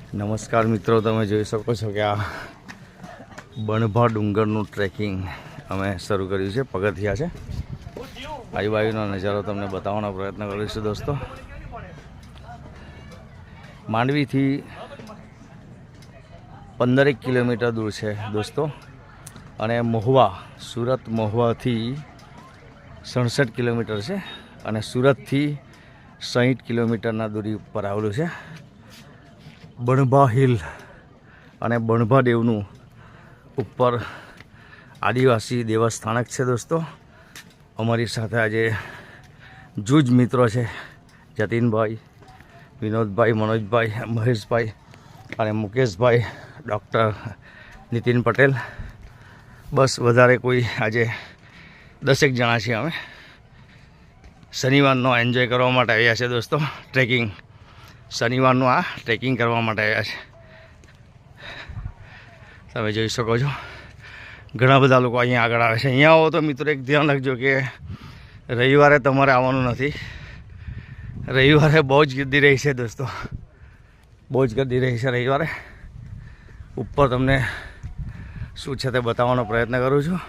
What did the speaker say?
નમસ્કાર મિત્રો, તમે જોઈ શકો છો કે આ બણભા ડુંગરનું ટ્રેકિંગ અમે શરૂ કર્યું છે. પગથિયા છે. આજુબાજુનો નજારો તમને બતાવવાનો પ્રયત્ન કરીશું દોસ્તો. માંડવીથી 15 કિલોમીટર દૂર છે દોસ્તો, અને મહુવા, સુરત મહુવાથી 67 કિલોમીટર છે, અને સુરતથી 60 કિલોમીટરના દૂરી ઉપર આવેલું છે બણભા હિલ. અને બણભા દેવનું ઉપર આદિવાસી દેવસ્થાનક છે દોસ્તો. અમારી સાથે આજે જૂજ મિત્રો છે, જતીનભાઈ, વિનોદભાઈ, મનોજભાઈ, મહેશભાઈ અને મુકેશભાઈ, ડૉક્ટર નીતિન પટેલ. બસ વધારે કોઈ આજે 10 જણા છીએ. અમે શનિવારનો એન્જોય કરવા માટે આવ્યા છે દોસ્તો. ટ્રેકિંગ શનિવારનું આ ટ્રેકિંગ કરવા માટે આવ્યા છે. તમે જોઈ શકો છો ઘણા બધા લોકો અહીંયા આગળ આવે છે. અહીંયા આવો તો મિત્રો એક ધ્યાન રાખજો કે રવિવારે તમારે આવવાનું નથી. રવિવારે બહુ જ ગીર્દી રહી છે દોસ્તો, બહુ જ ગીર્દી રહી છે રવિવારે. ઉપર તમને શું છે તે બતાવવાનો પ્રયત્ન કરું છું.